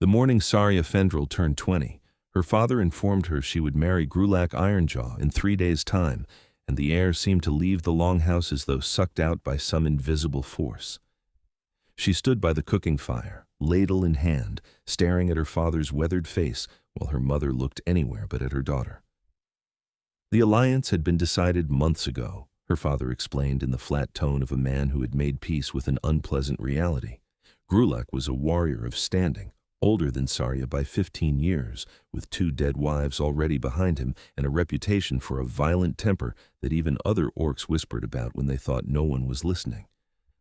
The morning Sarya Fendrel turned 20, her father informed her she would marry Grulak Ironjaw in 3 days' time, and the air seemed to leave the longhouse as though sucked out by some invisible force. She stood by the cooking fire, ladle in hand, staring at her father's weathered face while her mother looked anywhere but at her daughter. The alliance had been decided months ago, her father explained in the flat tone of a man who had made peace with an unpleasant reality. Grulak was a warrior of standing, older than Sarya by 15 years, with 2 dead wives already behind him and a reputation for a violent temper that even other orcs whispered about when they thought no one was listening.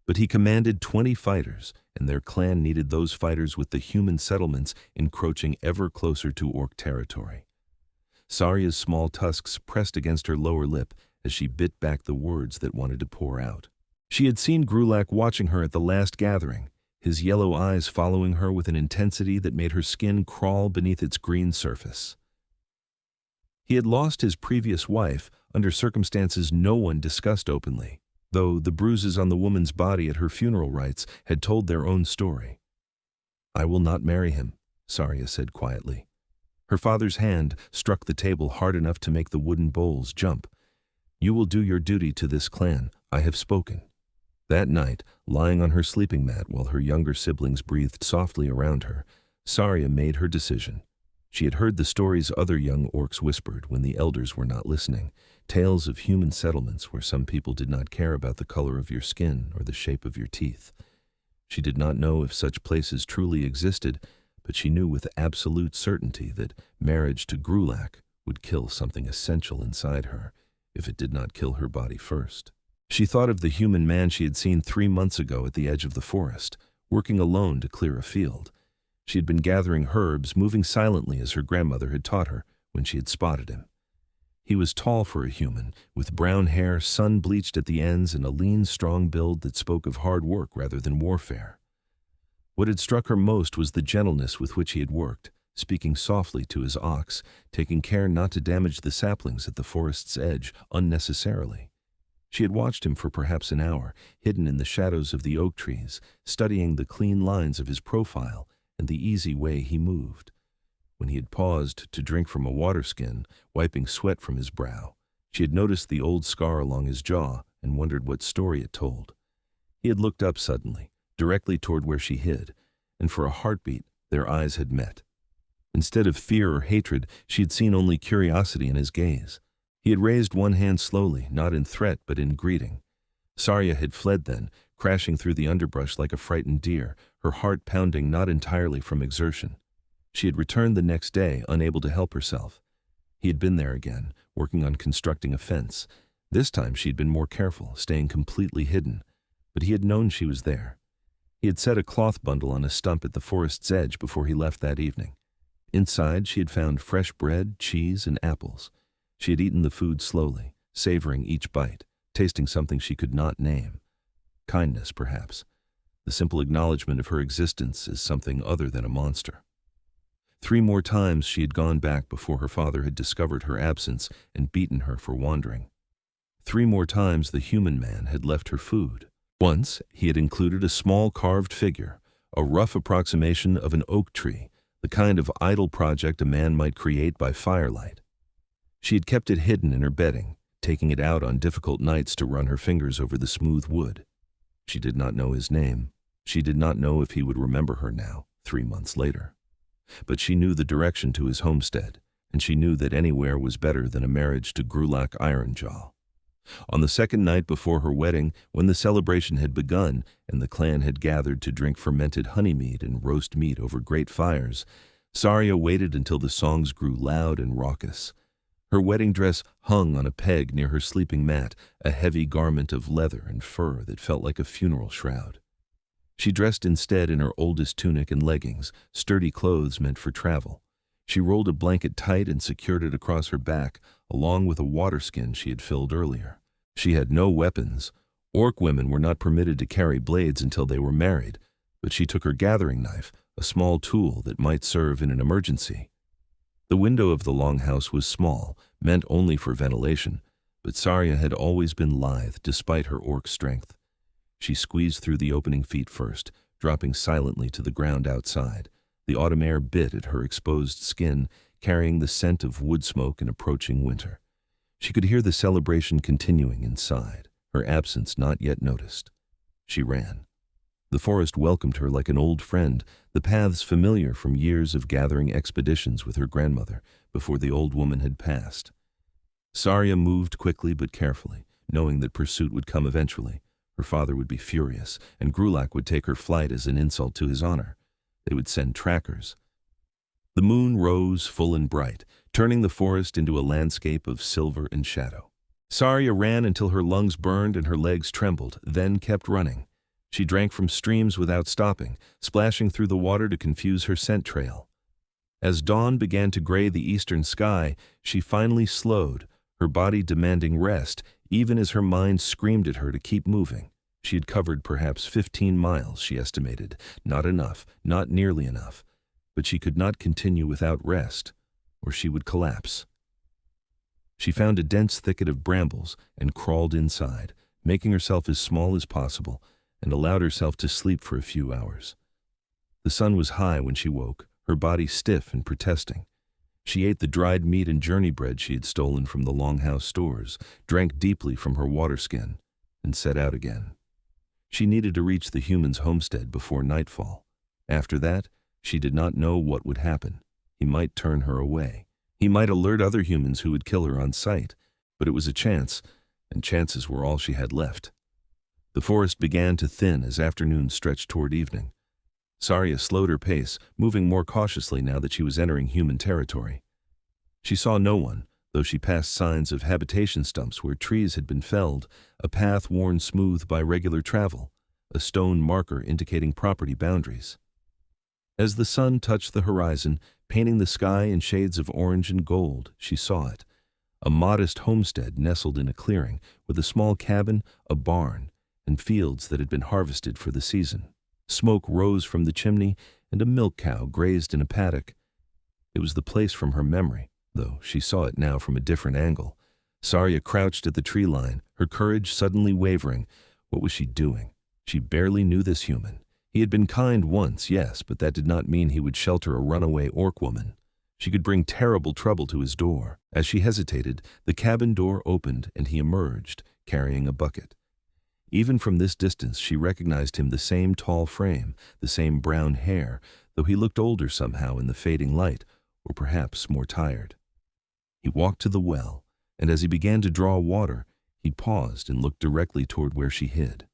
But he commanded 20 fighters, and their clan needed those fighters with the human settlements encroaching ever closer to orc territory. Sarya's small tusks pressed against her lower lip as she bit back the words that wanted to pour out. She had seen Grulak watching her at the last gathering, his yellow eyes following her with an intensity that made her skin crawl beneath its green surface. He had lost his previous wife under circumstances no one discussed openly, though the bruises on the woman's body at her funeral rites had told their own story. "I will not marry him," Sarya said quietly. Her father's hand struck the table hard enough to make the wooden bowls jump. "You will do your duty to this clan. I have spoken." That night, lying on her sleeping mat while her younger siblings breathed softly around her, Sarya made her decision. She had heard the stories other young orcs whispered when the elders were not listening, tales of human settlements where some people did not care about the color of your skin or the shape of your teeth. She did not know if such places truly existed, but she knew with absolute certainty that marriage to Grulak would kill something essential inside her, if it did not kill her body first. She thought of the human man she had seen 3 months ago at the edge of the forest, working alone to clear a field. She had been gathering herbs, moving silently as her grandmother had taught her when she had spotted him. He was tall for a human, with brown hair, sun-bleached at the ends, and a lean, strong build that spoke of hard work rather than warfare. What had struck her most was the gentleness with which he had worked, speaking softly to his ox, taking care not to damage the saplings at the forest's edge unnecessarily. She had watched him for perhaps an hour, hidden in the shadows of the oak trees, studying the clean lines of his profile and the easy way he moved. When he had paused to drink from a water skin, wiping sweat from his brow, she had noticed the old scar along his jaw and wondered what story it told. He had looked up suddenly, directly toward where she hid, and for a heartbeat their eyes had met. Instead of fear or hatred, she had seen only curiosity in his gaze. He had raised one hand slowly, not in threat but in greeting. Sarya had fled then, crashing through the underbrush like a frightened deer, her heart pounding not entirely from exertion. She had returned the next day, unable to help herself. He had been there again, working on constructing a fence. This time she had been more careful, staying completely hidden, but he had known she was there. He had set a cloth bundle on a stump at the forest's edge before he left that evening. Inside she had found fresh bread, cheese, and apples. She had eaten the food slowly, savoring each bite, tasting something she could not name. Kindness, perhaps. The simple acknowledgement of her existence as something other than a monster. 3 more times she had gone back before her father had discovered her absence and beaten her for wandering. 3 more times the human man had left her food. Once he had included a small carved figure, a rough approximation of an oak tree, the kind of idle project a man might create by firelight. She had kept it hidden in her bedding, taking it out on difficult nights to run her fingers over the smooth wood. She did not know his name. She did not know if he would remember her now, 3 months later. But she knew the direction to his homestead, and she knew that anywhere was better than a marriage to Grulak Ironjaw. On the second night before her wedding, when the celebration had begun and the clan had gathered to drink fermented honeymead and roast meat over great fires, Sarya waited until the songs grew loud and raucous. Her wedding dress hung on a peg near her sleeping mat, a heavy garment of leather and fur that felt like a funeral shroud. She dressed instead in her oldest tunic and leggings, sturdy clothes meant for travel. She rolled a blanket tight and secured it across her back, along with a water skin she had filled earlier. She had no weapons. Orc women were not permitted to carry blades until they were married, but she took her gathering knife, a small tool that might serve in an emergency. The window of the longhouse was small, meant only for ventilation, but Sarya had always been lithe despite her orc strength. She squeezed through the opening feet first, dropping silently to the ground outside, The autumn air bit at her exposed skin, carrying the scent of wood smoke and approaching winter. She could hear the celebration continuing inside, her absence not yet noticed. She ran. The forest welcomed her like an old friend, the paths familiar from years of gathering expeditions with her grandmother before the old woman had passed. Sarya moved quickly but carefully, knowing that pursuit would come eventually. Her father would be furious, and Grulak would take her flight as an insult to his honor. They would send trackers. The moon rose full and bright, turning the forest into a landscape of silver and shadow. Sarya ran until her lungs burned and her legs trembled, then kept running. She drank from streams without stopping, splashing through the water to confuse her scent trail. As dawn began to gray the eastern sky, she finally slowed, her body demanding rest, even as her mind screamed at her to keep moving. She had covered perhaps 15 miles, she estimated. Not enough, not nearly enough. But she could not continue without rest, or she would collapse. She found a dense thicket of brambles and crawled inside, making herself as small as possible, and allowed herself to sleep for a few hours. The sun was high when she woke, her body stiff and protesting. She ate the dried meat and journey bread she had stolen from the Longhouse stores, drank deeply from her water skin, and set out again. She needed to reach the human's homestead before nightfall. After that, she did not know what would happen. He might turn her away. He might alert other humans who would kill her on sight, but it was a chance, and chances were all she had left. The forest began to thin as afternoon stretched toward evening. Sarya slowed her pace, moving more cautiously now that she was entering human territory. She saw no one, though she passed signs of habitation stumps where trees had been felled, a path worn smooth by regular travel, a stone marker indicating property boundaries. As the sun touched the horizon, painting the sky in shades of orange and gold, she saw it. A modest homestead nestled in a clearing, with a small cabin, a barn, and fields that had been harvested for the season. Smoke rose from the chimney, and a milk cow grazed in a paddock. It was the place from her memory, though she saw it now from a different angle. Sarya crouched at the tree line, her courage suddenly wavering. What was she doing? She barely knew this human. He had been kind once, yes, but that did not mean he would shelter a runaway orc woman. She could bring terrible trouble to his door. As she hesitated, the cabin door opened and he emerged, carrying a bucket. Even from this distance, she recognized him, the same tall frame, the same brown hair, though he looked older somehow in the fading light, or perhaps more tired. He walked to the well, and as he began to draw water, he paused and looked directly toward where she hid.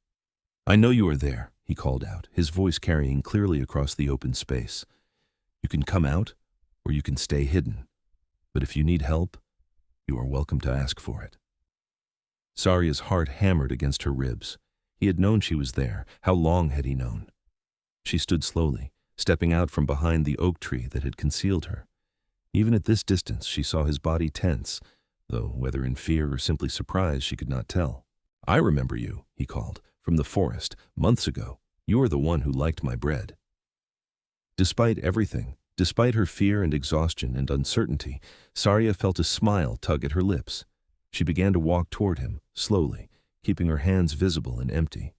"I know you are there," he called out, his voice carrying clearly across the open space. "You can come out, or you can stay hidden. But if you need help, you are welcome to ask for it." Sarya's heart hammered against her ribs. He had known she was there. How long had he known? She stood slowly, stepping out from behind the oak tree that had concealed her. Even at this distance, she saw his body tense, though whether in fear or simply surprise she could not tell. "I remember you," he called, "from the forest, months ago. You are the one who liked my bread." Despite everything, despite her fear and exhaustion and uncertainty, Sarya felt a smile tug at her lips. She began to walk toward him, slowly, keeping her hands visible and empty.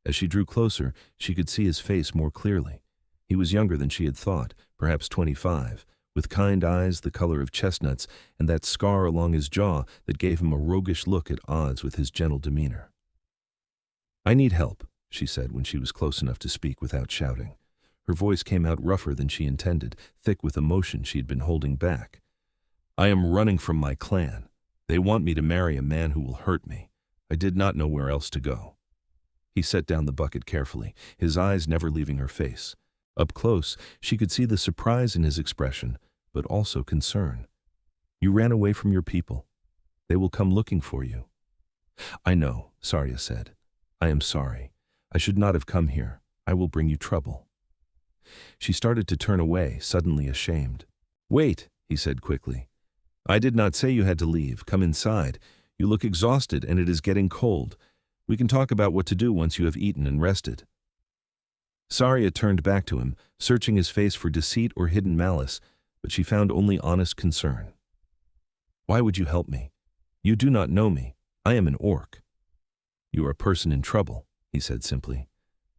As she drew closer, she could see his face more clearly. He was younger than she had thought, perhaps 25, with kind eyes the color of chestnuts and that scar along his jaw that gave him a roguish look at odds with his gentle demeanor. "I need help," she said when she was close enough to speak without shouting. Her voice came out rougher than she intended, thick with emotion she had been holding back. "I am running from my clan. They want me to marry a man who will hurt me. I did not know where else to go." He set down the bucket carefully, his eyes never leaving her face. Up close, she could see the surprise in his expression, but also concern. "You ran away from your people. They will come looking for you." "I know," Sarya said. "I am sorry. I should not have come here. I will bring you trouble." She started to turn away, suddenly ashamed. "Wait," he said quickly. "I did not say you had to leave. Come inside. You look exhausted and it is getting cold. We can talk about what to do once you have eaten and rested." Sarya turned back to him, searching his face for deceit or hidden malice, but she found only honest concern. "Why would you help me? You do not know me. I am an orc." "You are a person in trouble," he said simply.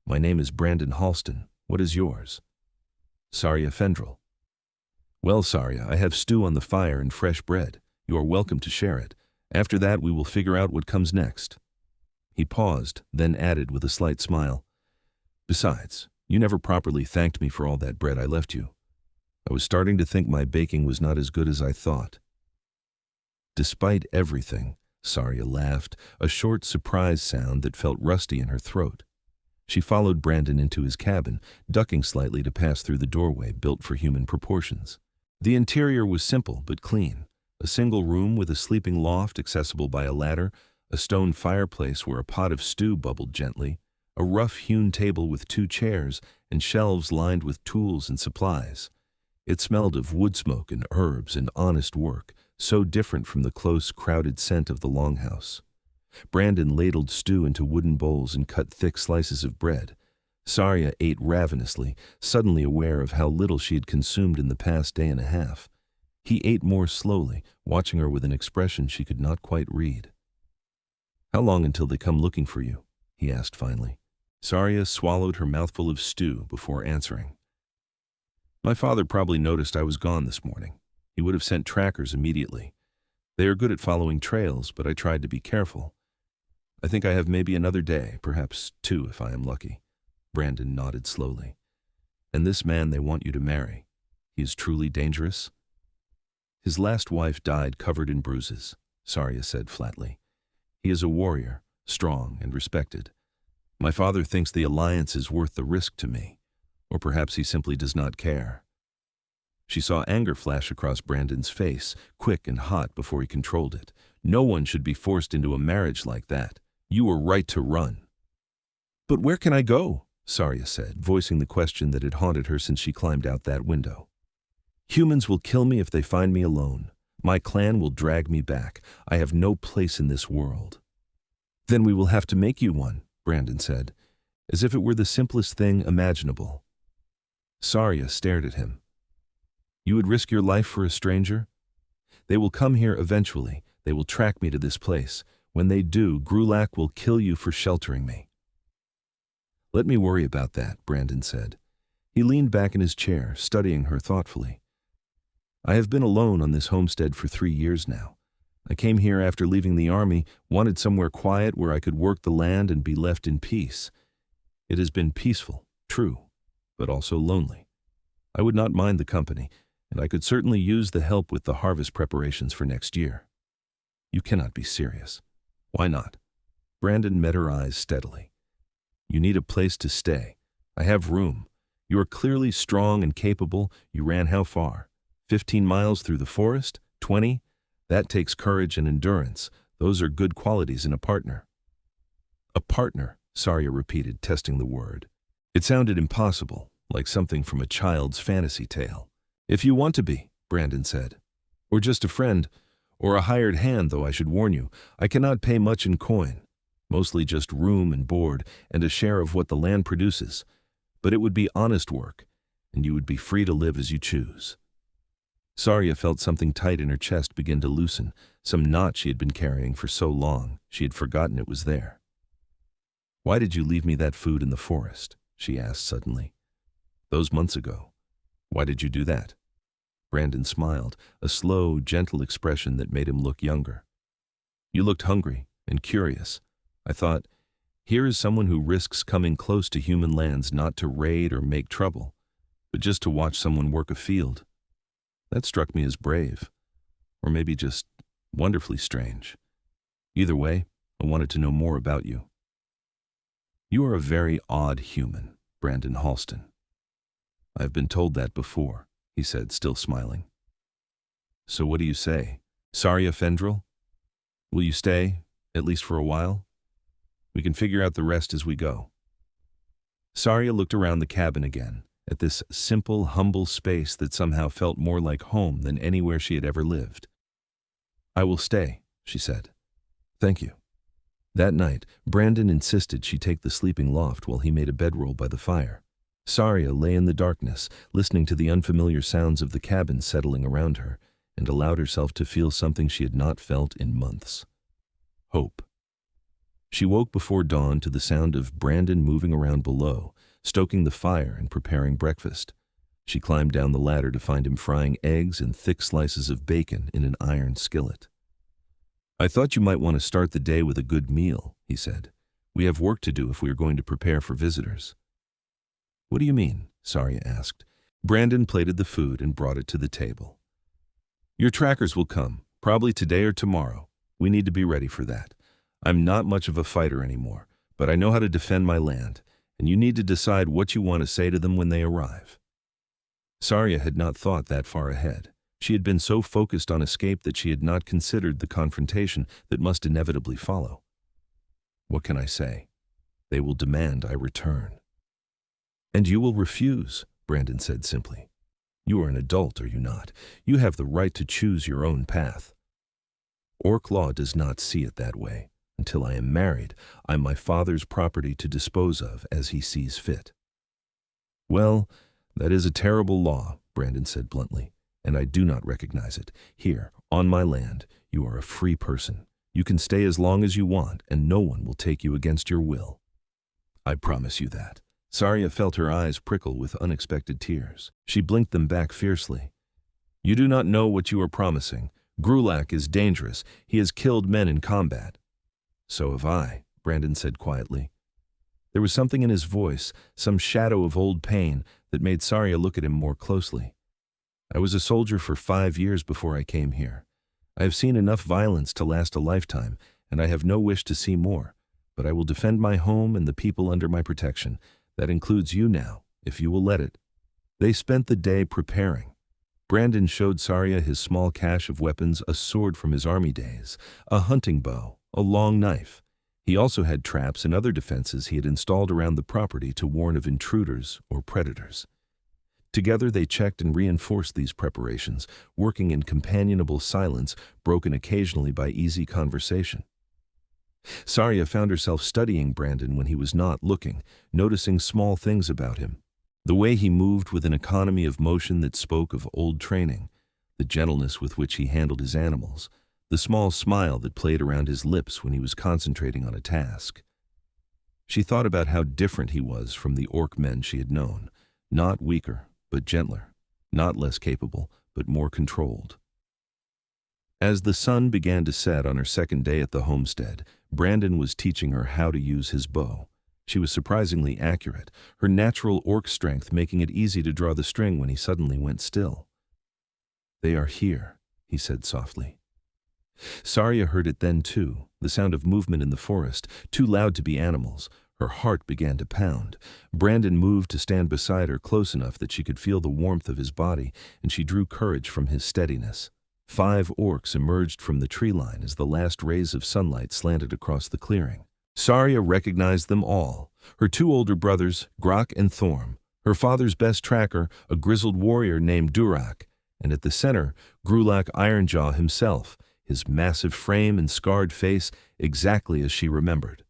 "My name is Brandon Halston. What is yours?" Sarya Fendrel. Well, Sarya, I have stew on the fire and fresh bread. You are welcome to share it. After that, we will figure out what comes next. He paused, then added with a slight smile, Besides, you never properly thanked me for all that bread I left you. I was starting to think my baking was not as good as I thought. Despite everything, Sarya laughed, a short surprise sound that felt rusty in her throat. She followed Brandon into his cabin, ducking slightly to pass through the doorway built for human proportions. The interior was simple but clean. A single room with a sleeping loft accessible by a ladder, a stone fireplace where a pot of stew bubbled gently, a rough-hewn table with 2 chairs, and shelves lined with tools and supplies. It smelled of wood smoke and herbs and honest work, so different from the close, crowded scent of the longhouse. Brandon ladled stew into wooden bowls and cut thick slices of bread. Sarya ate ravenously, suddenly aware of how little she had consumed in the past day and a half. He ate more slowly, watching her with an expression she could not quite read. "How long until they come looking for you?" he asked finally. Sarya swallowed her mouthful of stew before answering. "My father probably noticed I was gone this morning. He would have sent trackers immediately. They are good at following trails, but I tried to be careful. I think I have maybe another day, perhaps 2 if I am lucky." Brandon nodded slowly. "And this man they want you to marry, he is truly dangerous?" "His last wife died covered in bruises," Sarya said flatly. "He is a warrior, strong and respected. My father thinks the alliance is worth the risk to me, or perhaps he simply does not care." She saw anger flash across Brandon's face, quick and hot before he controlled it. "No one should be forced into a marriage like that. You were right to run." "But where can I go?" Sarya said, voicing the question that had haunted her since she climbed out that window. "Humans will kill me if they find me alone. My clan will drag me back. I have no place in this world." "Then we will have to make you one," Brandon said, as if it were the simplest thing imaginable. Sarya stared at him. "You would risk your life for a stranger? They will come here eventually. They will track me to this place. When they do, Grulak will kill you for sheltering me." "Let me worry about that," Brandon said. He leaned back in his chair, studying her thoughtfully. "I have been alone on this homestead for 3 years now. I came here after leaving the army, wanted somewhere quiet where I could work the land and be left in peace. It has been peaceful, true, but also lonely. I would not mind the company, and I could certainly use the help with the harvest preparations for next year." "You cannot be serious." "Why not?" Brandon met her eyes steadily. "You need a place to stay. I have room. You are clearly strong and capable. You ran how far? 15 miles through the forest? 20? That takes courage and endurance. Those are good qualities in a partner." "A partner," Sarya repeated, testing the word. It sounded impossible, like something from a child's fantasy tale. "If you want to be," Brandon said. "Or just a friend, or a hired hand, though I should warn you, I cannot pay much in coin. Mostly just room and board, and a share of what the land produces. But it would be honest work, and you would be free to live as you choose." Sarya felt something tight in her chest begin to loosen, some knot she had been carrying for so long, she had forgotten it was there. "Why did you leave me that food in the forest?" she asked suddenly. "Those months ago. Why did you do that?" Brandon smiled, a slow, gentle expression that made him look younger. "You looked hungry and curious. I thought, here is someone who risks coming close to human lands not to raid or make trouble, but just to watch someone work a field. That struck me as brave, or maybe just wonderfully strange. Either way, I wanted to know more about you." "You are a very odd human, Brandon Halston." "I've been told that before," he said, still smiling. "So what do you say? Sarya Fendrel? Will you stay, at least for a while? We can figure out the rest as we go." Sarya looked around the cabin again, at this simple, humble space that somehow felt more like home than anywhere she had ever lived. "I will stay," she said. "Thank you." That night, Brandon insisted she take the sleeping loft while he made a bedroll by the fire. Sarya lay in the darkness, listening to the unfamiliar sounds of the cabin settling around her, and allowed herself to feel something she had not felt in months. Hope. She woke before dawn to the sound of Brandon moving around below, stoking the fire and preparing breakfast. She climbed down the ladder to find him frying eggs and thick slices of bacon in an iron skillet. "I thought you might want to start the day with a good meal," he said. "We have work to do if we are going to prepare for visitors." "What do you mean?" Sarya asked. Brandon plated the food and brought it to the table. "Your trackers will come, probably today or tomorrow. We need to be ready for that. I'm not much of a fighter anymore, but I know how to defend my land, and you need to decide what you want to say to them when they arrive." Sarya had not thought that far ahead. She had been so focused on escape that she had not considered the confrontation that must inevitably follow. "What can I say? They will demand I return." "And you will refuse," Brandon said simply. "You are an adult, are you not? You have the right to choose your own path." "Orc law does not see it that way. Until I am married, I'm my father's property to dispose of as he sees fit." "Well, that is a terrible law," Brandon said bluntly, "and I do not recognize it. Here, on my land, you are a free person. You can stay as long as you want, and no one will take you against your will." "I promise you that." Sarya felt her eyes prickle with unexpected tears. She blinked them back fiercely. "You do not know what you are promising. Grulak is dangerous. He has killed men in combat." "So have I," Brandon said quietly. There was something in his voice, some shadow of old pain, that made Sarya look at him more closely. "I was a soldier for 5 years before I came here. I have seen enough violence to last a lifetime, and I have no wish to see more, but I will defend my home and the people under my protection. That includes you now, if you will let it." They spent the day preparing. Brandon showed Sarya his small cache of weapons, a sword from his army days, a hunting bow, a long knife. He also had traps and other defenses he had installed around the property to warn of intruders or predators. Together they checked and reinforced these preparations, working in companionable silence, broken occasionally by easy conversation. Sarya found herself studying Brandon when he was not looking, noticing small things about him. The way he moved with an economy of motion that spoke of old training, the gentleness with which he handled his animals, the small smile that played around his lips when he was concentrating on a task. She thought about how different he was from the orc men she had known, not weaker, but gentler, not less capable, but more controlled. As the sun began to set on her second day at the homestead, Brandon was teaching her how to use his bow. She was surprisingly accurate, her natural orc strength making it easy to draw the string when he suddenly went still. "They are here," he said softly. Sarya heard it then too, the sound of movement in the forest, too loud to be animals. Her heart began to pound. Brandon moved to stand beside her close enough that she could feel the warmth of his body, and she drew courage from his steadiness. 5 orcs emerged from the tree line as the last rays of sunlight slanted across the clearing. Sarya recognized them all, her 2 older brothers, Grulak and Thorm, her father's best tracker, a grizzled warrior named Durak, and at the center, Grulak Ironjaw himself, his massive frame and scarred face exactly as she remembered.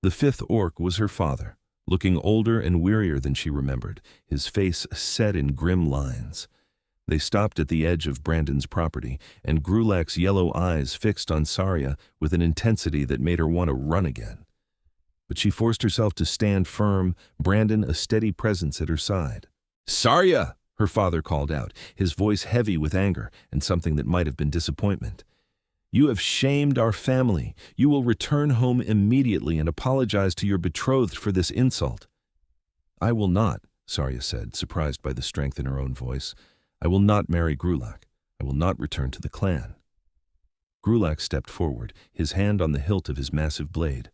The 5th orc was her father, looking older and wearier than she remembered, his face set in grim lines. They stopped at the edge of Brandon's property, and Grulak's yellow eyes fixed on Sarya with an intensity that made her want to run again. But she forced herself to stand firm, Brandon a steady presence at her side. "Sarya!" her father called out, his voice heavy with anger and something that might have been disappointment. "You have shamed our family. You will return home immediately and apologize to your betrothed for this insult." "I will not," Sarya said, surprised by the strength in her own voice. "I will not marry Grulak. I will not return to the clan." Grulak stepped forward, his hand on the hilt of his massive blade.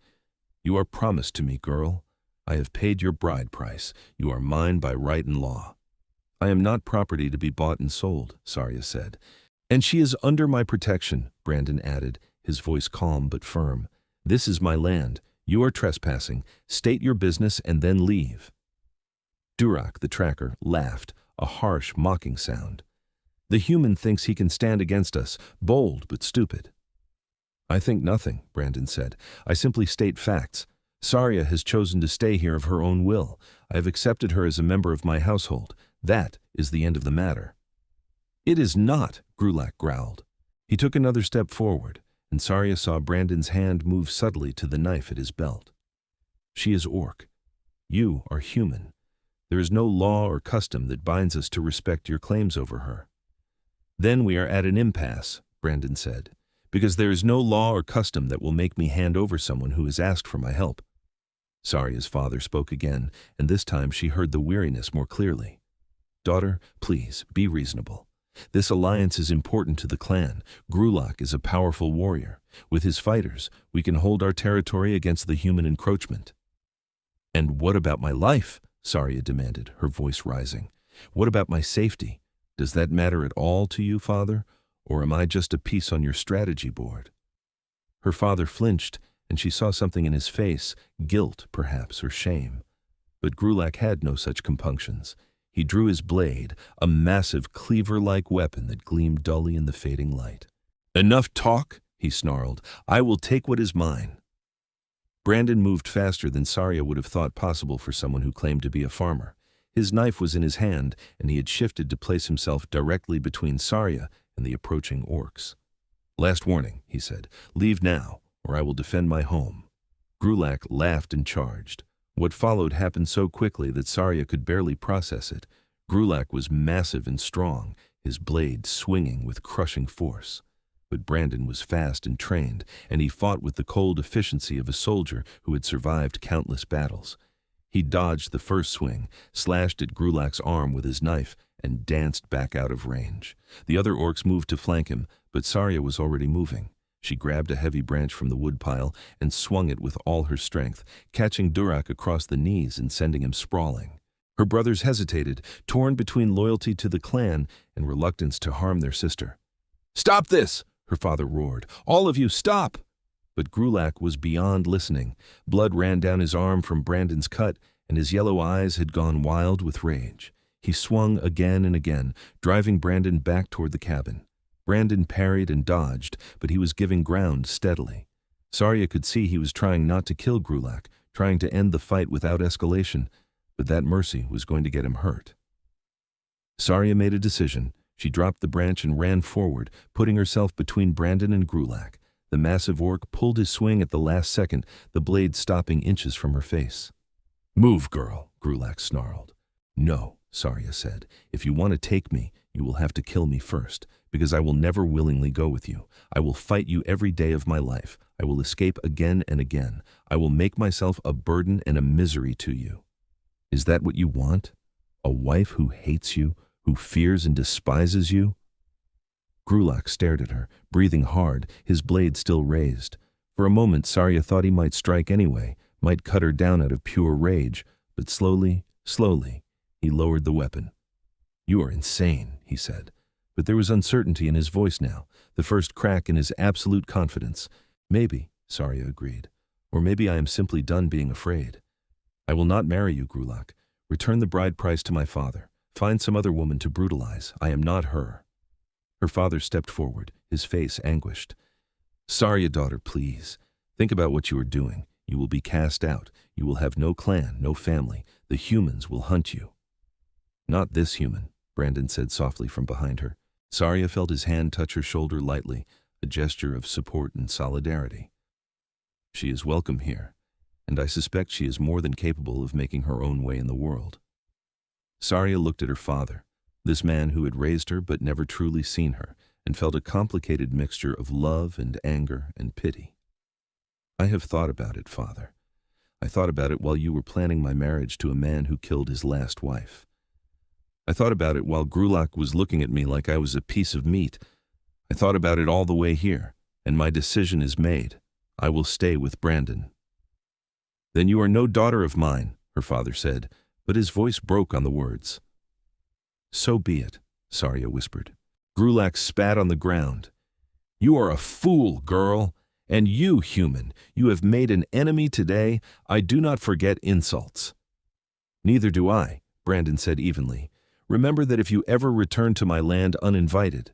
"You are promised to me, girl. I have paid your bride price. You are mine by right and law." "I am not property to be bought and sold," Sarya said. "And she is under my protection," Brandon added, his voice calm but firm. "This is my land. You are trespassing. State your business and then leave." Durak, the tracker, laughed, a harsh, mocking sound. "The human thinks he can stand against us, bold but stupid." "I think nothing," Brandon said. "I simply state facts. Sarya has chosen to stay here of her own will. I have accepted her as a member of my household. That is the end of the matter." "It is not," Grulak growled. He took another step forward, and Sarya saw Brandon's hand move subtly to the knife at his belt. "She is orc. You are human. There is no law or custom that binds us to respect your claims over her." "Then we are at an impasse," Brandon said, "because there is no law or custom that will make me hand over someone who has asked for my help." Sarya's father spoke again, and this time she heard the weariness more clearly. "Daughter, please, be reasonable. This alliance is important to the clan. Grulak is a powerful warrior. With his fighters, we can hold our territory against the human encroachment." "And what about my life?" Sarya demanded, her voice rising. "What about my safety? Does that matter at all to you, father? Or am I just a piece on your strategy board?" Her father flinched, and she saw something in his face, guilt, perhaps, or shame. But Grulak had no such compunctions. He drew his blade, a massive cleaver-like weapon that gleamed dully in the fading light. "Enough talk," he snarled. "I will take what is mine." Brandon moved faster than Sarya would have thought possible for someone who claimed to be a farmer. His knife was in his hand, and he had shifted to place himself directly between Sarya and the approaching orcs. "Last warning," he said. "Leave now, or I will defend my home." Grulak laughed and charged. What followed happened so quickly that Sarya could barely process it. Grulak was massive and strong, his blade swinging with crushing force. But Brandon was fast and trained, and he fought with the cold efficiency of a soldier who had survived countless battles. He dodged the first swing, slashed at Grulak's arm with his knife, and danced back out of range. The other orcs moved to flank him, but Sarya was already moving. She grabbed a heavy branch from the woodpile and swung it with all her strength, catching Durak across the knees and sending him sprawling. Her brothers hesitated, torn between loyalty to the clan and reluctance to harm their sister. "Stop this!" her father roared. "All of you, stop!" But Grulak was beyond listening. Blood ran down his arm from Brandon's cut, and his yellow eyes had gone wild with rage. He swung again and again, driving Brandon back toward the cabin. Brandon parried and dodged, but he was giving ground steadily. Sarya could see he was trying not to kill Grulak, trying to end the fight without escalation, but that mercy was going to get him hurt. Sarya made a decision. She dropped the branch and ran forward, putting herself between Brandon and Grulak. The massive orc pulled his swing at the last second, the blade stopping inches from her face. "Move, girl," Grulak snarled. "No," Sarya said. "If you want to take me, you will have to kill me first, because I will never willingly go with you. I will fight you every day of my life. I will escape again and again. I will make myself a burden and a misery to you." "Is that what you want? A wife who hates you, who fears and despises you?" Grulak stared at her, breathing hard, his blade still raised. For a moment Sarya thought he might strike anyway, might cut her down out of pure rage, but slowly, he lowered the weapon. "You are insane," he said. But there was uncertainty in his voice now, the first crack in his absolute confidence. "Maybe," Sarya agreed. "Or maybe I am simply done being afraid. I will not marry you, Grulak. Return the bride price to my father. Find some other woman to brutalize. I am not her." Her father stepped forward, his face anguished. "Sarya, daughter, please. Think about what you are doing. You will be cast out. You will have no clan, no family. The humans will hunt you." "Not this human," Brandon said softly from behind her. Sarya felt his hand touch her shoulder lightly, a gesture of support and solidarity. "She is welcome here, and I suspect she is more than capable of making her own way in the world." Sarya looked at her father, this man who had raised her but never truly seen her, and felt a complicated mixture of love and anger and pity. "I have thought about it, father. I thought about it while you were planning my marriage to a man who killed his last wife. I thought about it while Grulak was looking at me like I was a piece of meat. I thought about it all the way here, and my decision is made. I will stay with Brandon." "Then you are no daughter of mine," her father said, but his voice broke on the words. "So be it," Sarya whispered. Grulak spat on the ground. "You are a fool, girl. And you, human, you have made an enemy today. I do not forget insults." "Neither do I," Brandon said evenly. "Remember that if you ever return to my land uninvited."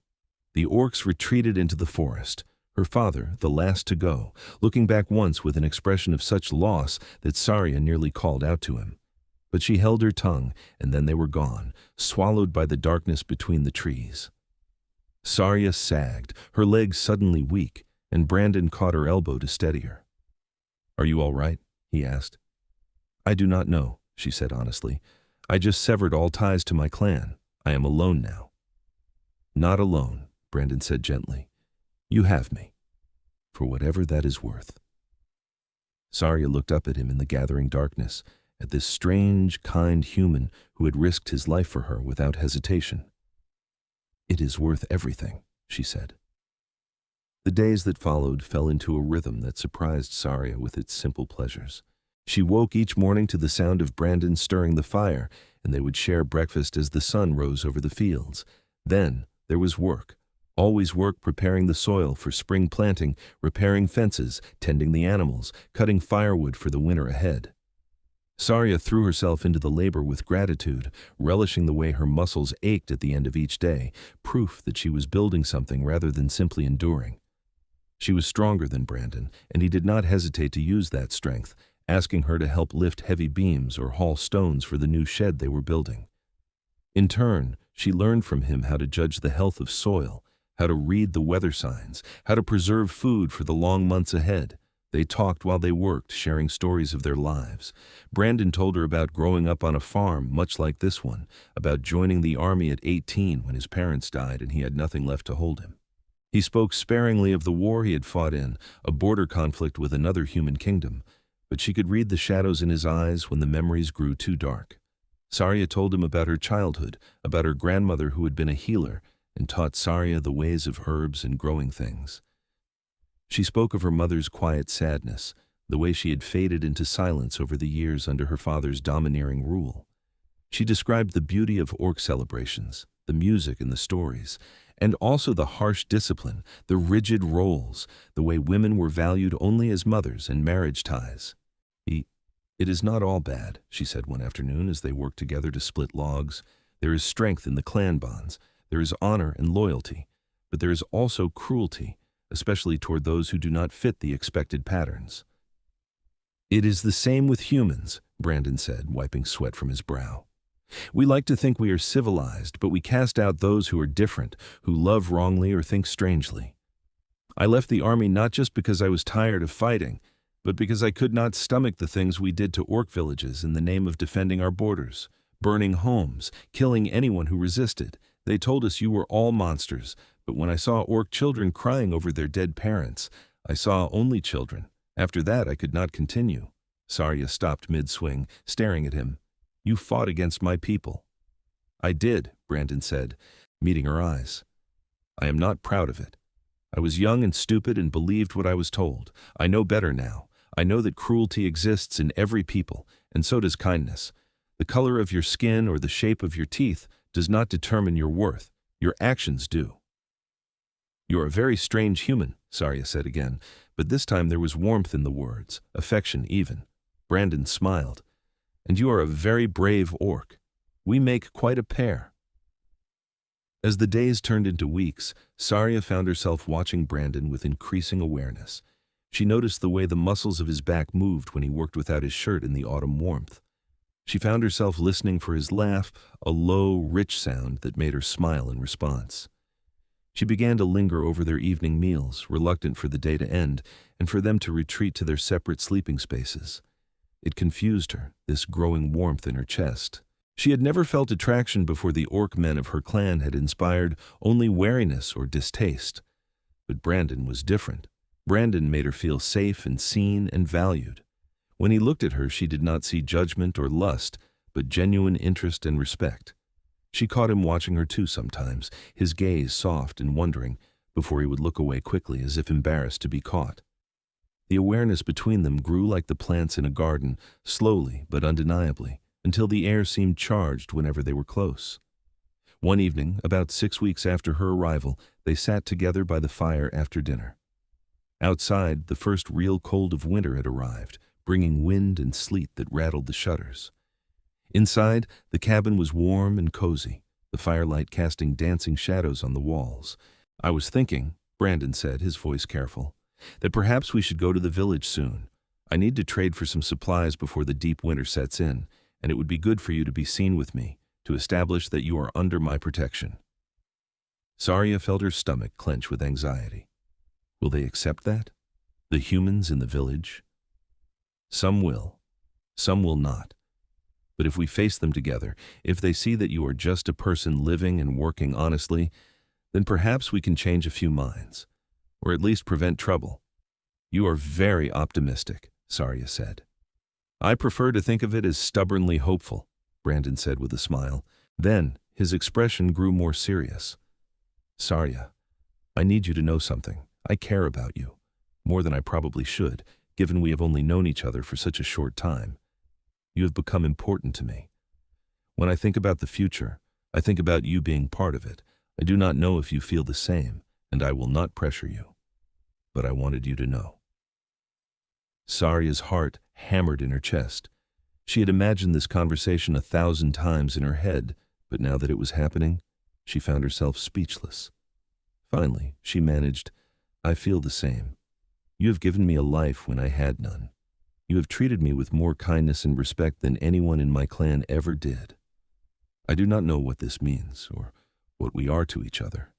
The orcs retreated into the forest, her father the last to go, looking back once with an expression of such loss that Sarya nearly called out to him. But she held her tongue, and then they were gone, swallowed by the darkness between the trees. Sarya sagged, her legs suddenly weak, and Brandon caught her elbow to steady her. "Are you all right?" he asked. "I do not know," she said honestly. I just severed all ties to my clan. I am alone now." "Not alone," Brandon said gently. "You have me, for whatever that is worth." Sarya looked up at him in the gathering darkness, at this strange, kind human who had risked his life for her without hesitation. "It is worth everything," she said. The days that followed fell into a rhythm that surprised Sarya with its simple pleasures. She woke each morning to the sound of Brandon stirring the fire, and they would share breakfast as the sun rose over the fields. Then there was work. Always work preparing the soil for spring planting, repairing fences, tending the animals, cutting firewood for the winter ahead. Sarya threw herself into the labor with gratitude, relishing the way her muscles ached at the end of each day, proof that she was building something rather than simply enduring. She was stronger than Brandon, and he did not hesitate to use that strength, asking her to help lift heavy beams or haul stones for the new shed they were building. In turn, she learned from him how to judge the health of soil, how to read the weather signs, how to preserve food for the long months ahead. They talked while they worked, sharing stories of their lives. Brandon told her about growing up on a farm much like this one, about joining the army at 18 when his parents died and he had nothing left to hold him. He spoke sparingly of the war he had fought in, a border conflict with another human kingdom, but she could read the shadows in his eyes when the memories grew too dark. Sarya told him about her childhood, about her grandmother who had been a healer and taught Sarya the ways of herbs and growing things. She spoke of her mother's quiet sadness, the way she had faded into silence over the years under her father's domineering rule. She described the beauty of orc celebrations, the music and the stories, and also the harsh discipline, the rigid roles, the way women were valued only as mothers and marriage ties. "It is not all bad," she said one afternoon as they worked together to split logs. "There is strength in the clan bonds, there is honor and loyalty, but there is also cruelty, especially toward those who do not fit the expected patterns." "It is the same with humans," Brandon said, wiping sweat from his brow. "We like to think we are civilized, but we cast out those who are different, who love wrongly or think strangely. I left the army not just because I was tired of fighting, but because I could not stomach the things we did to orc villages in the name of defending our borders, burning homes, killing anyone who resisted. They told us you were all monsters, but when I saw orc children crying over their dead parents, I saw only children. After that, I could not continue." Sarya stopped mid-swing, staring at him. "You fought against my people." "I did," Brandon said, meeting her eyes. "I am not proud of it. I was young and stupid and believed what I was told. I know better now. I know that cruelty exists in every people, and so does kindness. The color of your skin or the shape of your teeth does not determine your worth. Your actions do." "You're a very strange human," Sarya said again, but this time there was warmth in the words, affection even. Brandon smiled. "And you are a very brave orc. We make quite a pair." As the days turned into weeks, Sarya found herself watching Brandon with increasing awareness. She noticed the way the muscles of his back moved when he worked without his shirt in the autumn warmth. She found herself listening for his laugh, a low, rich sound that made her smile in response. She began to linger over their evening meals, reluctant for the day to end and for them to retreat to their separate sleeping spaces. It confused her, this growing warmth in her chest. She had never felt attraction before the orc men of her clan had inspired only wariness or distaste. But Brandon was different. Brandon made her feel safe and seen and valued. When he looked at her, she did not see judgment or lust, but genuine interest and respect. She caught him watching her too sometimes, his gaze soft and wondering, before he would look away quickly as if embarrassed to be caught. The awareness between them grew like the plants in a garden, slowly but undeniably, until the air seemed charged whenever they were close. One evening, about 6 weeks after her arrival, they sat together by the fire after dinner. Outside, the first real cold of winter had arrived, bringing wind and sleet that rattled the shutters. Inside, the cabin was warm and cozy, the firelight casting dancing shadows on the walls. "I was thinking," Brandon said, his voice careful, "that perhaps we should go to the village soon. I need to trade for some supplies before the deep winter sets in, and it would be good for you to be seen with me, to establish that you are under my protection." Sarya felt her stomach clench with anxiety. Will they accept that? The humans in the village? Some will not. But if we face them together, if they see that you are just a person living and working honestly, then perhaps we can change a few minds, or at least prevent trouble." "You are very optimistic," Sarya said. "I prefer to think of it as stubbornly hopeful," Brandon said with a smile. Then, his expression grew more serious. "Sarya, I need you to know something. I care about you, more than I probably should, given we have only known each other for such a short time. You have become important to me. When I think about the future, I think about you being part of it. I do not know if you feel the same, and I will not pressure you. But I wanted you to know." Sarya's heart hammered in her chest. She had imagined this conversation 1,000 times in her head, but now that it was happening, she found herself speechless. Finally, she managed, "I feel the same. You have given me a life when I had none. You have treated me with more kindness and respect than anyone in my clan ever did. I do not know what this means, or what we are to each other,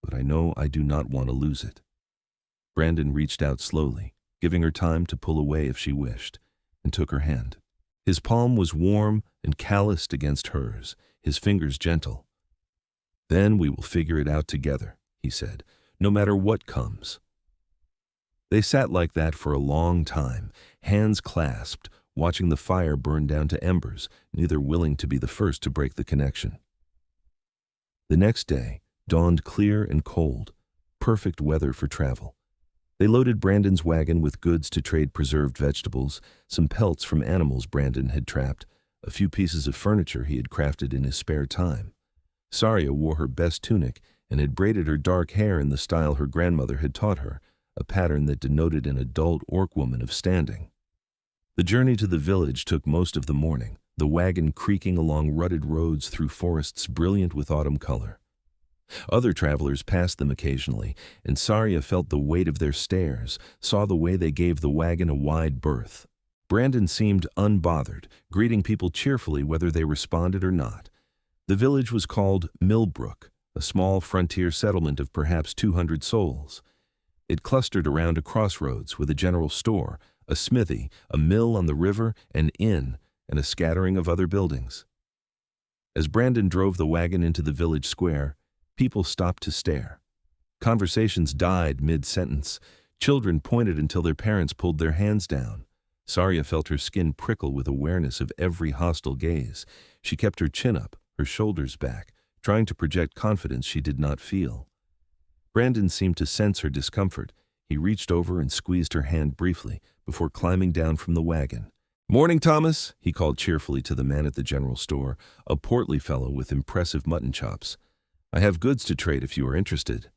but I know I do not want to lose it." Brandon reached out slowly, giving her time to pull away if she wished, and took her hand. His palm was warm and calloused against hers, his fingers gentle. "Then we will figure it out together," he said, "no matter what comes." They sat like that for a long time, hands clasped, watching the fire burn down to embers, neither willing to be the first to break the connection. The next day dawned clear and cold, perfect weather for travel. They loaded Brandon's wagon with goods to trade preserved vegetables, some pelts from animals Brandon had trapped, a few pieces of furniture he had crafted in his spare time. Sarya wore her best tunic and had braided her dark hair in the style her grandmother had taught her, a pattern that denoted an adult orc woman of standing. The journey to the village took most of the morning, the wagon creaking along rutted roads through forests brilliant with autumn color. Other travelers passed them occasionally, and Sarya felt the weight of their stares, saw the way they gave the wagon a wide berth. Brandon seemed unbothered, greeting people cheerfully whether they responded or not. The village was called Millbrook, a small frontier settlement of perhaps 200 souls. It clustered around a crossroads with a general store, a smithy, a mill on the river, an inn, and a scattering of other buildings. As Brandon drove the wagon into the village square, people stopped to stare. Conversations died mid-sentence. Children pointed until their parents pulled their hands down. Sarya felt her skin prickle with awareness of every hostile gaze. She kept her chin up, her shoulders back, trying to project confidence she did not feel. Brandon seemed to sense her discomfort. He reached over and squeezed her hand briefly before climbing down from the wagon. "Morning, Thomas," he called cheerfully to the man at the general store, a portly fellow with impressive mutton chops. "I have goods to trade if you are interested."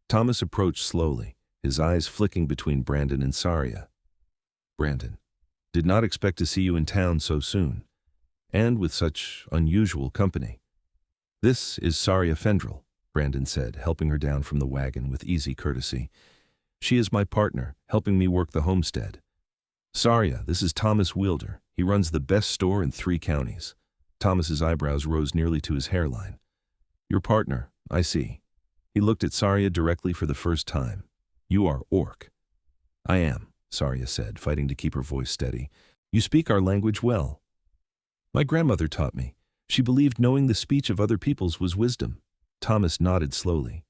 Thomas approached slowly, his eyes flicking between Brandon and Sarya. "Brandon, did not expect to see you in town so soon, and with such unusual company." "This is Sarya Fendrel," Brandon said, helping her down from the wagon with easy courtesy. "She is my partner, helping me work the homestead. Sarya, this is Thomas Wielder. He runs the best store in 3 counties. Thomas's eyebrows rose nearly to his hairline. "Your partner, I see." He looked at Sarya directly for the first time. "You are orc." "I am," Sarya said, fighting to keep her voice steady. "You speak our language well." "My grandmother taught me. She believed knowing the speech of other peoples was wisdom." Thomas nodded slowly.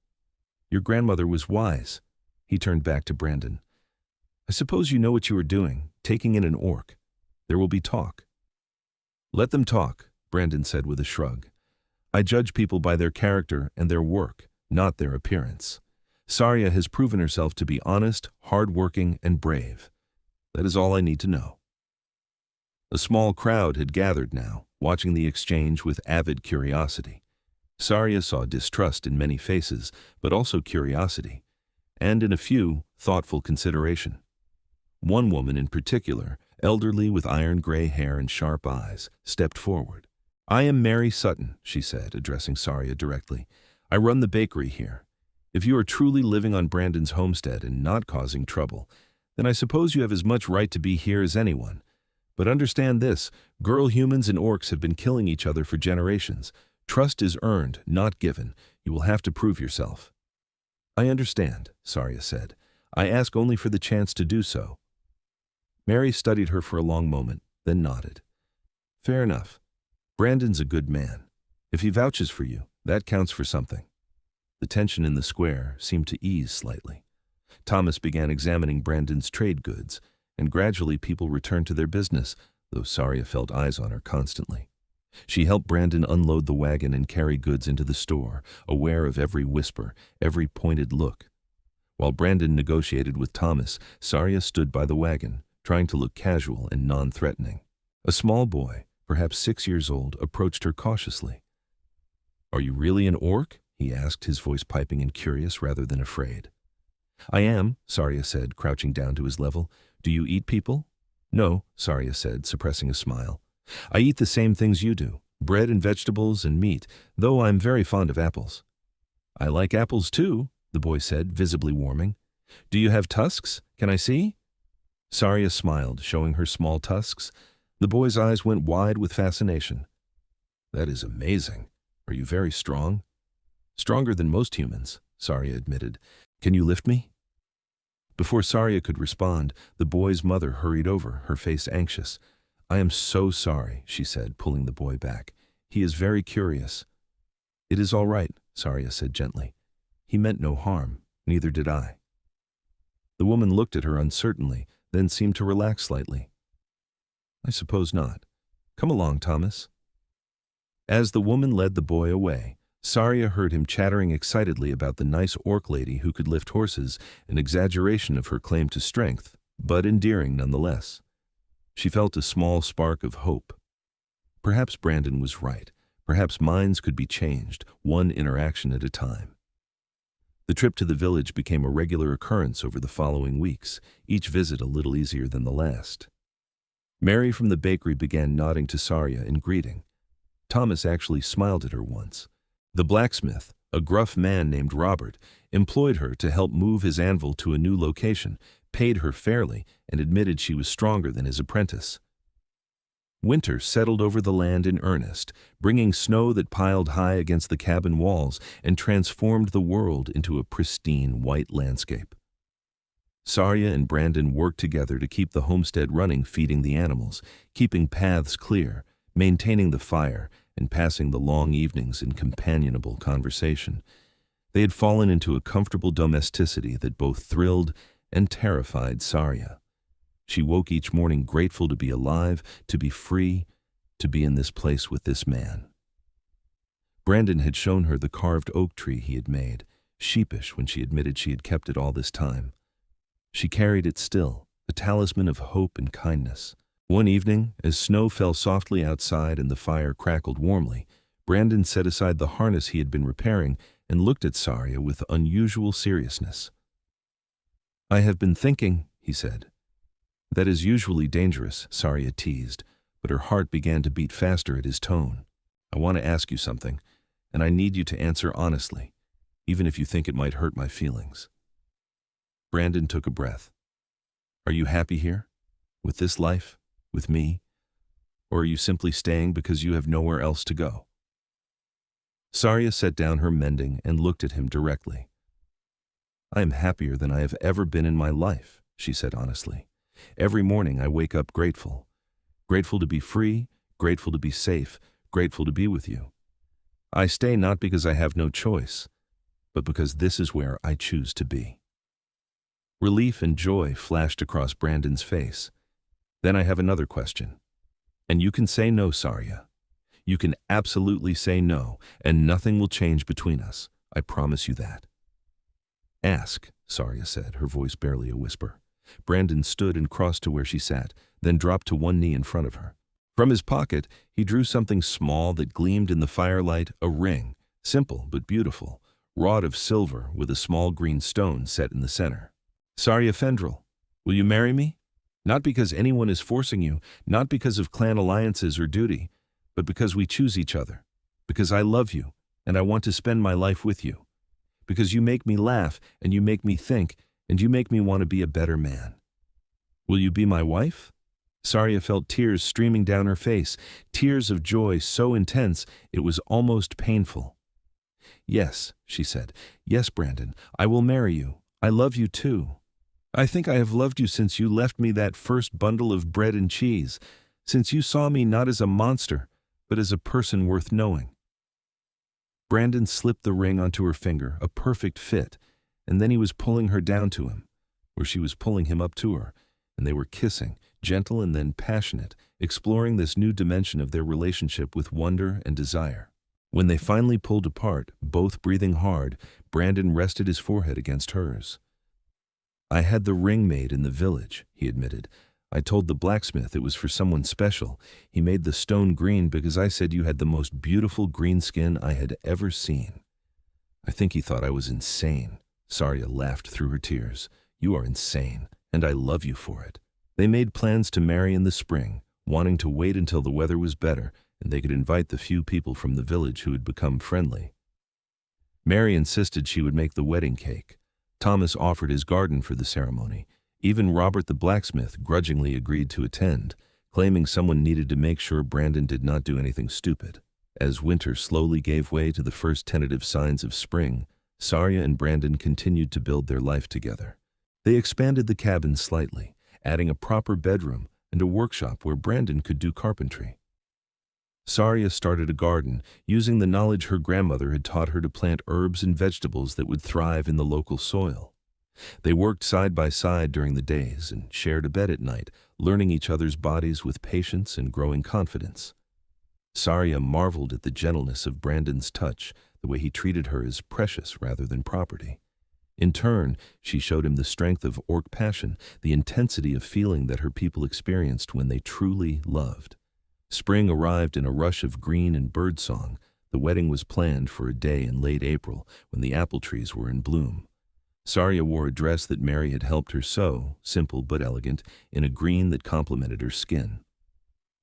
"Your grandmother was wise." He turned back to Brandon. "I suppose you know what you are doing, taking in an orc. There will be talk." "Let them talk," Brandon said with a shrug. "I judge people by their character and their work, not their appearance. Sarya has proven herself to be honest, hard-working, and brave. That is all I need to know." A small crowd had gathered now, watching the exchange with avid curiosity. Sarya saw distrust in many faces, but also curiosity, and in a few, thoughtful consideration. One woman in particular, elderly with iron-gray hair and sharp eyes, stepped forward. "I am Mary Sutton," she said, addressing Sarya directly. "I run the bakery here. If you are truly living on Brandon's homestead and not causing trouble, then I suppose you have as much right to be here as anyone. But understand this, girl humans and orcs have been killing each other for generations. Trust is earned, not given. You will have to prove yourself." "I understand," Sarya said. "I ask only for the chance to do so." Mary studied her for a long moment, then nodded. Fair enough. Brandon's a good man. If he vouches for you, that counts for something. The tension in the square seemed to ease slightly. Thomas began examining Brandon's trade goods, and gradually people returned to their business, though Sarya felt eyes on her constantly. She helped Brandon unload the wagon and carry goods into the store, aware of every whisper, every pointed look. While Brandon negotiated with Thomas, Sarya stood by the wagon, trying to look casual and non-threatening. A small boy, perhaps 6 years old, approached her cautiously. "Are you really an orc?" he asked, his voice piping and curious rather than afraid. "I am," Sarya said, crouching down to his level. "Do you eat people?" "No," Sarya said, suppressing a smile. "I eat the same things you do, bread and vegetables and meat, though I'm very fond of apples." "I like apples too," the boy said, visibly warming. "Do you have tusks? Can I see?" Sarya smiled, showing her small tusks. The boy's eyes went wide with fascination. "That is amazing. Are you very strong?" "Stronger than most humans," Sarya admitted. "Can you lift me?" Before Sarya could respond, the boy's mother hurried over, her face anxious. "I am so sorry," she said, pulling the boy back. "He is very curious." "It is all right," Sarya said gently. "He meant no harm. Neither did I." The woman looked at her uncertainly, then seemed to relax slightly. "I suppose not. Come along, Thomas." As the woman led the boy away, Sarya heard him chattering excitedly about the nice orc lady who could lift horses, an exaggeration of her claim to strength, but endearing nonetheless. She felt a small spark of hope. Perhaps Brandon was right. Perhaps minds could be changed, one interaction at a time. The trip to the village became a regular occurrence over the following weeks, each visit a little easier than the last. Mary from the bakery began nodding to Sarya in greeting. Thomas actually smiled at her once. The blacksmith, a gruff man named Robert, employed her to help move his anvil to a new location, paid her fairly, and admitted she was stronger than his apprentice. Winter settled over the land in earnest, bringing snow that piled high against the cabin walls and transformed the world into a pristine white landscape. Sarya and Brandon worked together to keep the homestead running, feeding the animals, keeping paths clear, maintaining the fire, and passing the long evenings in companionable conversation. They had fallen into a comfortable domesticity that both thrilled and terrified Sarya. She woke each morning grateful to be alive, to be free, to be in this place with this man. Brandon had shown her the carved oak tree he had made, sheepish when she admitted she had kept it all this time. She carried it still, a talisman of hope and kindness. One evening, as snow fell softly outside and the fire crackled warmly, Brandon set aside the harness he had been repairing and looked at Sarya with unusual seriousness. "I have been thinking," he said. "That is usually dangerous," Sarya teased, but her heart began to beat faster at his tone. "I want to ask you something, and I need you to answer honestly, even if you think it might hurt my feelings." Brandon took a breath. "Are you happy here? With this life? With me? Or are you simply staying because you have nowhere else to go?" Sarya set down her mending and looked at him directly. "I am happier than I have ever been in my life," she said honestly. "Every morning I wake up grateful. Grateful to be free, grateful to be safe, grateful to be with you. I stay not because I have no choice, but because this is where I choose to be." Relief and joy flashed across Brandon's face. "Then I have another question. And you can say no, Sarya. You can absolutely say no, and nothing will change between us. I promise you that." "Ask," Sarya said, her voice barely a whisper. Brandon stood and crossed to where she sat, then dropped to one knee in front of her. From his pocket, he drew something small that gleamed in the firelight, a ring, simple but beautiful, wrought of silver with a small green stone set in the center. "Sarya Fendrel, will you marry me? Not because anyone is forcing you, not because of clan alliances or duty, but because we choose each other, because I love you, and I want to spend my life with you, because you make me laugh, and you make me think, and you make me want to be a better man. Will you be my wife?" Sarya felt tears streaming down her face, tears of joy so intense it was almost painful. "Yes," she said. "Yes, Brandon, I will marry you. I love you too. I think I have loved you since you left me that first bundle of bread and cheese. since you saw me not as a monster, but as a person worth knowing." Brandon slipped the ring onto her finger, a perfect fit, and then he was pulling her down to him, where she was pulling him up to her, and they were kissing, gentle and then passionate, exploring this new dimension of their relationship with wonder and desire. When they finally pulled apart, both breathing hard, Brandon rested his forehead against hers. "I had the ring made in the village," he admitted. "I told the blacksmith it was for someone special. He made the stone green because I said you had the most beautiful green skin I had ever seen." "I think he thought I was insane." Sarya laughed through her tears. "You are insane, and I love you for it." They made plans to marry in the spring, wanting to wait until the weather was better and they could invite the few people from the village who had become friendly. Mary insisted she would make the wedding cake. Thomas offered his garden for the ceremony. Even Robert the blacksmith grudgingly agreed to attend, claiming someone needed to make sure Brandon did not do anything stupid. As winter slowly gave way to the first tentative signs of spring, Sarya and Brandon continued to build their life together. They expanded the cabin slightly, adding a proper bedroom and a workshop where Brandon could do carpentry. Sarya started a garden, using the knowledge her grandmother had taught her to plant herbs and vegetables that would thrive in the local soil. They worked side by side during the days and shared a bed at night, learning each other's bodies with patience and growing confidence. Sarya marveled at the gentleness of Brandon's touch, the way he treated her as precious rather than property. In turn, she showed him the strength of orc passion, the intensity of feeling that her people experienced when they truly loved. Spring arrived in a rush of green and birdsong. The wedding was planned for a day in late April when the apple trees were in bloom. Sarya wore a dress that Mary had helped her sew, simple but elegant, in a green that complemented her skin.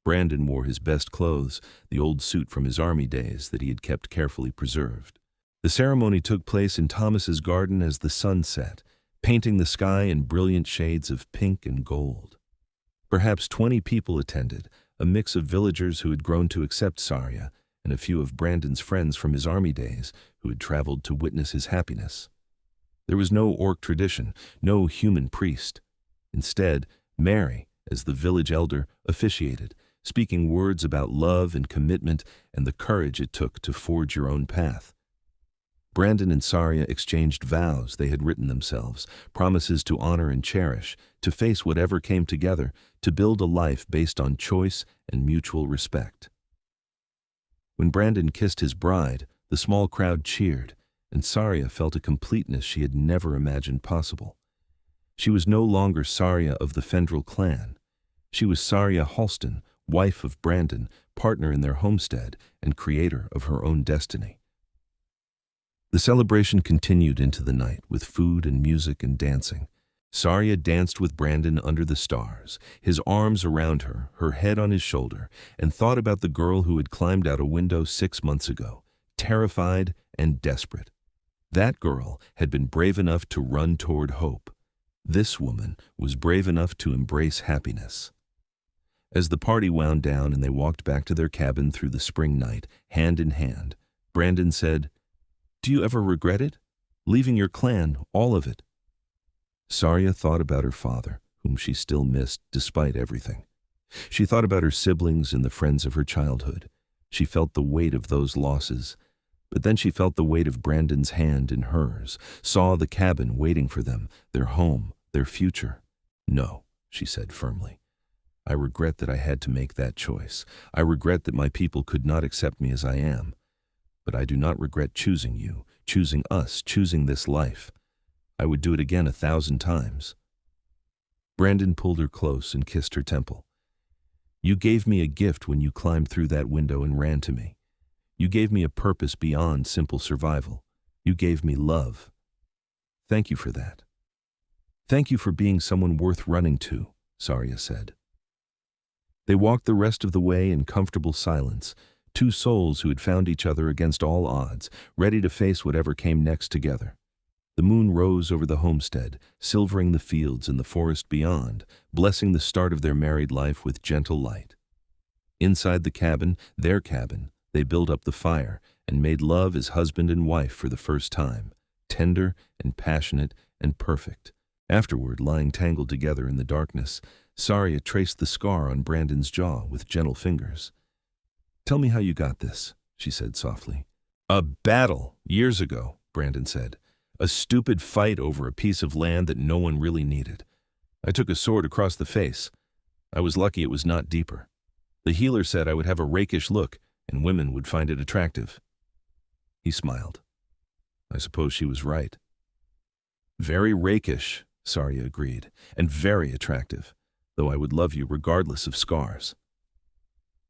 Brandon wore his best clothes, the old suit from his army days that he had kept carefully preserved. The ceremony took place in Thomas's garden as the sun set, painting the sky in brilliant shades of pink and gold. Perhaps 20 people attended, a mix of villagers who had grown to accept Sarya and a few of Brandon's friends from his army days who had traveled to witness his happiness. There was no orc tradition, no human priest. Instead, Mary, as the village elder, officiated, speaking words about love and commitment and the courage it took to forge your own path. Brandon and Sarya exchanged vows they had written themselves, promises to honor and cherish, to face whatever came together, to build a life based on choice and mutual respect. When Brandon kissed his bride, the small crowd cheered, and Sarya felt a completeness she had never imagined possible. She was no longer Sarya of the Fendrel clan. She was Sarya Halston, wife of Brandon, partner in their homestead, and creator of her own destiny. The celebration continued into the night with food and music and dancing. Sarya danced with Brandon under the stars, his arms around her, her head on his shoulder, and thought about the girl who had climbed out a window 6 months ago, terrified and desperate. That girl had been brave enough to run toward hope. This woman was brave enough to embrace happiness. As the party wound down and they walked back to their cabin through the spring night, hand in hand, Brandon said, "Do you ever regret it? Leaving your clan, all of it?" Sarya thought about her father, whom she still missed despite everything. She thought about her siblings and the friends of her childhood. She felt the weight of those losses. But then she felt the weight of Brandon's hand in hers, saw the cabin waiting for them, their home, their future. "No," she said firmly. "I regret that I had to make that choice. I regret that my people could not accept me as I am. But I do not regret choosing you, choosing us, choosing this life. I would do it again 1,000 times." Brandon pulled her close and kissed her temple. "You gave me a gift when you climbed through that window and ran to me. You gave me a purpose beyond simple survival. You gave me love. Thank you for that. Thank you for being someone worth running to," Sarya said. They walked the rest of the way in comfortable silence, two souls who had found each other against all odds, ready to face whatever came next together. The moon rose over the homestead, silvering the fields and the forest beyond, blessing the start of their married life with gentle light. Inside the cabin, their cabin, they built up the fire and made love as husband and wife for the first time, tender and passionate and perfect. Afterward, lying tangled together in the darkness, Sarya traced the scar on Brandon's jaw with gentle fingers. "Tell me how you got this," she said softly. "A battle, years ago," Brandon said. "A stupid fight over a piece of land that no one really needed. I took a sword across the face. I was lucky it was not deeper. The healer said I would have a rakish look, and women would find it attractive." He smiled. I suppose she was right. "Very rakish," Sarya agreed, "and very attractive, though I would love you regardless of scars."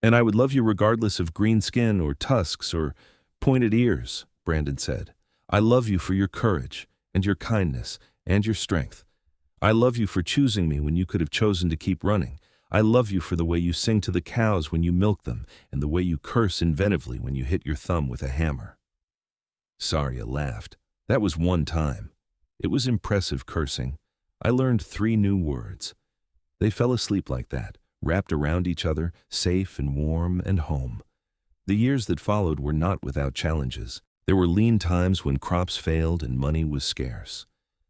"And I would love you regardless of green skin or tusks or pointed ears," Brandon said. "I love you for your courage and your kindness and your strength. I love you for choosing me when you could have chosen to keep running. I love you for the way you sing to the cows when you milk them and the way you curse inventively when you hit your thumb with a hammer." Sarya laughed. "That was one time. It was impressive cursing. I learned 3 new words. They fell asleep like that, wrapped around each other, safe and warm and home. The years that followed were not without challenges. There were lean times when crops failed and money was scarce.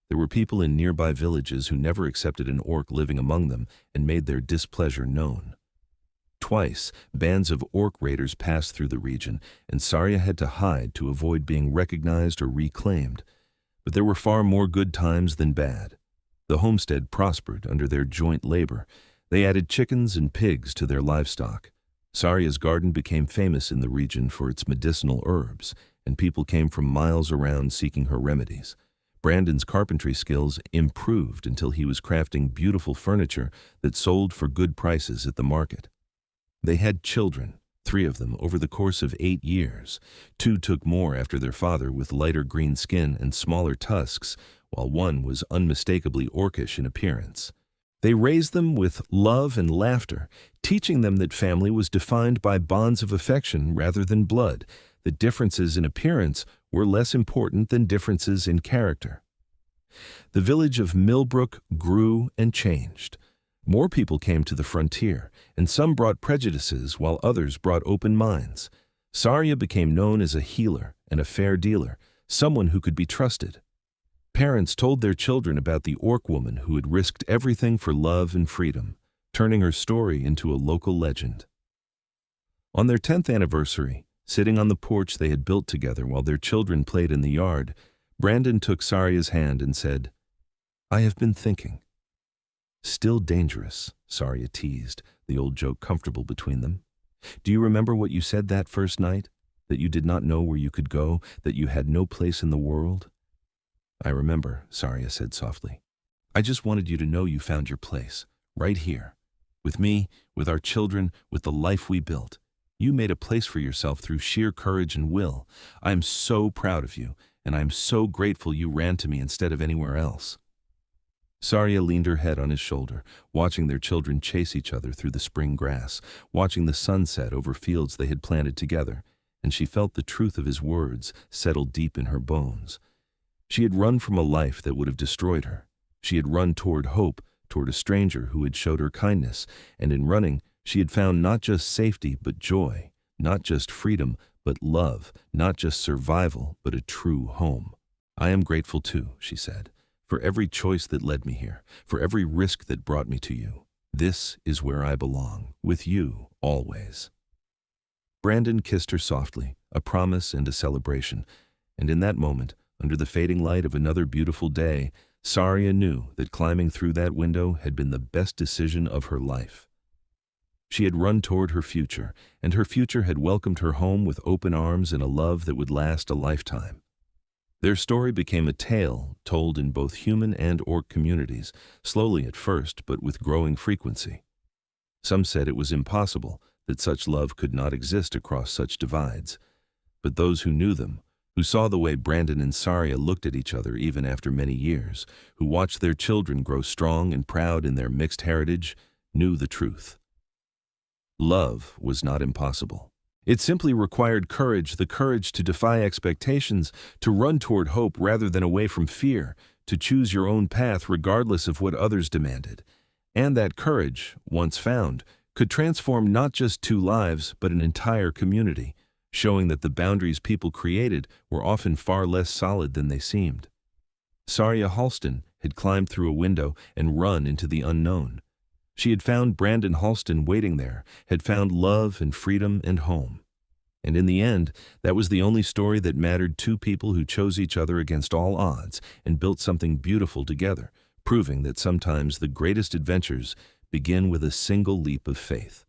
There were people in nearby villages who never accepted an orc living among them and made their displeasure known. Twice, bands of orc raiders passed through the region, and Sarya had to hide to avoid being recognized or reclaimed. But there were far more good times than bad. The homestead prospered under their joint labor. They added chickens and pigs to their livestock. Sarya's garden became famous in the region for its medicinal herbs, and people came from miles around seeking her remedies. Brandon's carpentry skills improved until he was crafting beautiful furniture that sold for good prices at the market. They had children, 3 of them, over the course of 8 years. 2 took more after their father with lighter green skin and smaller tusks, while 1 was unmistakably orcish in appearance. They raised them with love and laughter, teaching them that family was defined by bonds of affection rather than blood, that differences in appearance were less important than differences in character. The village of Millbrook grew and changed. More people came to the frontier, and some brought prejudices while others brought open minds. Sarya became known as a healer and a fair dealer, someone who could be trusted. Parents told their children about the orc woman who had risked everything for love and freedom, turning her story into a local legend. On their 10th anniversary, sitting on the porch they had built together while their children played in the yard, Brandon took Sarya's hand and said, "I have been thinking." "Still dangerous," Sarya teased, the old joke comfortable between them. "Do you remember what you said that first night? That you did not know where you could go, that you had no place in the world?" "I remember," Sarya said softly. "I just wanted you to know you found your place, right here. With me, with our children, with the life we built. You made a place for yourself through sheer courage and will. I am so proud of you, and I am so grateful you ran to me instead of anywhere else." Sarya leaned her head on his shoulder, watching their children chase each other through the spring grass, watching the sunset over fields they had planted together, and she felt the truth of his words settle deep in her bones. She had run from a life that would have destroyed her. She had run toward hope, toward a stranger who had showed her kindness, and in running, she had found not just safety but joy, not just freedom but love, not just survival but a true home. "I am grateful too," she said, "for every choice that led me here, for every risk that brought me to you. This is where I belong, with you, always." Brandon kissed her softly, a promise and a celebration, and in that moment, under the fading light of another beautiful day, Sarya knew that climbing through that window had been the best decision of her life. She had run toward her future, and her future had welcomed her home with open arms and a love that would last a lifetime. Their story became a tale told in both human and orc communities, slowly at first, but with growing frequency. Some said it was impossible, that such love could not exist across such divides. But those who knew them, who saw the way Brandon and Sarya looked at each other even after many years, who watched their children grow strong and proud in their mixed heritage, knew the truth. Love was not impossible. It simply required courage, the courage to defy expectations, to run toward hope rather than away from fear, to choose your own path regardless of what others demanded. And that courage, once found, could transform not just 2 lives but an entire community, showing that the boundaries people created were often far less solid than they seemed. Sarya Halston had climbed through a window and run into the unknown. She had found Brandon Halston waiting there, had found love and freedom and home. And in the end, that was the only story that mattered: two people who chose each other against all odds and built something beautiful together, proving that sometimes the greatest adventures begin with a single leap of faith.